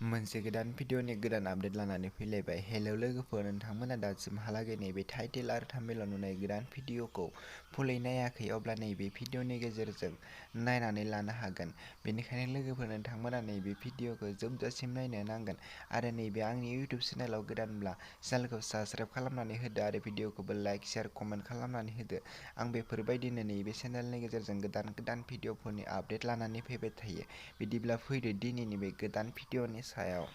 मोनसे गोदान भिडिअनि गोदान आपडेट लानानै फैलायबाय। हेलौ लोगोफोर, नोंथांमोना दासिमहालागै नैबे टाइटेल आरो थाम्बनेइलाव नुनाय गोदान भिडिअखौ फुलै नायाखै, अब्ला नैबे भिडिअनि गेजेरजों नायनानै लानो हागोन। बेनिखायनो लोगोफोर, नोंथांमोना नैबे भिडिअखौ जोबजासिम नायनो नांगोन आरो नैबे आंनि इउटिउब चेनेलाव गोदानब्ला चेनेलखौ साबस्क्राइब खालामनानै होदो आरो भिडिअखौबो लाइक, शेयार, कमेन्ट खालामनानै होदो। आं बेफोरबायदिनो नैबे चेनेलनि गेजेरजों गोदान गोदान भिडिअफोरनि आपडेट लानानै फैबाय थायो। बिदिब्ला फैदो दिनैनि बे गोदान भिडिअनि सायाव।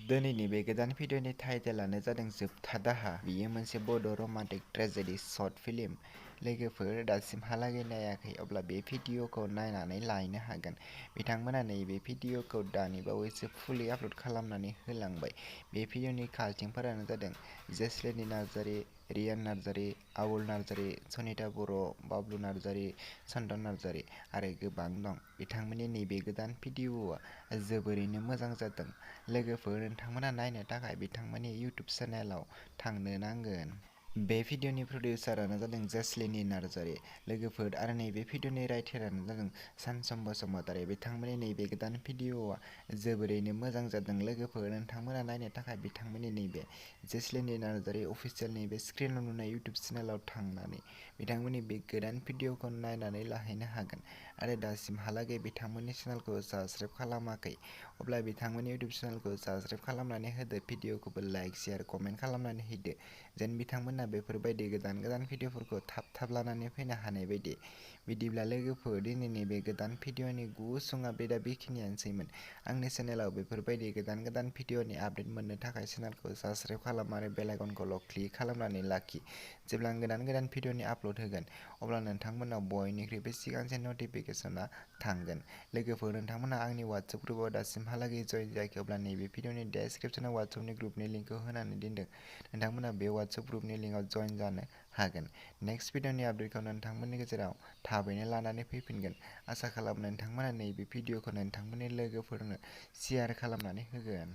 दिनैनि बे गोदान भिडिअनि टाइटेलानो जादों जोबथा दाहा। बेयो मोनसे बड' रमान्टिक ट्रेजेडि शर्ट फिल्म। लोगोफोर, दासिमहालागै नायाखै, अब्ला बे भिडिअखौ नायनानै लायनो हागोन। बिथांमोना नैबे भिडिअखौ दानि बावैसो फुलि आपल'ड खालामनानै होलांबाय। बे भिडिअनि कास्टिंफोरानो जादों जेस्लेनि नार्जारि, रियान नार्जारि, आबुल नार्जारि, सनिता बर', बाबलु नार्जारि, चन्दन नार्जारि आरो गोबां दं। बिथांमोननि नैबे गोदान भिडिअआ जोबोरैनो मोजां जादों। लोगोफोर, नोंथांमोना नायनो थाखाय बिथांमोननि इउटिउब चेनेलाव थांनो नांगोन। बे भिडिअनि प्रडिउसारानो जादों जेस्लेनि नार्जारि। लोगोफोर, आरो नैबे भिडिअनि राइटारानो जादों सानसम बसुमतारी। बिथांमोननि नैबे गोदान भिडिअआ जोबोरैनो मोजां जादों। लोगोफोर, नोंथांमोना नायनो थाखाय बिथांमोननि नैबे जेस्लेनि नार्जारि अफिसियेल नैबे स्क्रिनाव नुनाय इउटिउब चेनेलाव थांनानै बिथांमोननि बे गोदान भिडिअखौ नायनानै लाहैनो हागोन। आरो दासिमहालागै बिथांमोननि चेनेलखौ साबस्क्राइब खालामाखै, अब्ला बिथांमोननि इउटिउब चेनेलखौ साबस्क्राइब खालामनानै होदो, भिडिअखौबो लाइक, शेयार, कमेन्ट खालामनानै होदो, जेन बिथांमोना बेफोरबायदि गोदान गोदान भिडिअफोरखौ थाब थाब लानानै फैनो हानाय बायदि। बिदिब्ला लोगोफोर, दिनैनि बे गोदान भिडिअनि गुसुं आपडेटआ बेखिनियानोसैमोन। आंनि चेनेलाव बेफोरबायदि गोदान गोदान भिडिअनि आपडेट मोननो थाखाय चेनेलखौ साबस्क्राइब खालाम आरो बेल आइकनखौल' क्लिक खालामनानै लाखि। जेब्ला आं गोदान गोदान भिडिअनि आपल'ड होगोन, अब्ला नोंथांमोनाव बयनिख्रुइबो सिगांसिन नटिफिकेसनआ थांगोन। लोगोफोर, नोंथांमोना आंनि वाट्सएप ग्रुपआव दासिमहालागै जइन जायाखै, अब्ला नैबे भिडिअनि डेस्क्रिप्शनाव वाट्सएपनि ग्रुपनि लिंकखौ होनानै दोनदों। नोंथांमोना बे वाट्सएप ग्रुपनि लिंकआव जइन जानो हागोन। नेक्स्ट भिडिअनि आपडेटखौ नोंथांमोननि गेजेराव थाबैनो लानानै फैफिनगोन। आसा खालामो नोंथांमोना नैबे भिडिअखौ नोंथांमोननि लोगोफोरनो शेयार खालामनानै होगोन।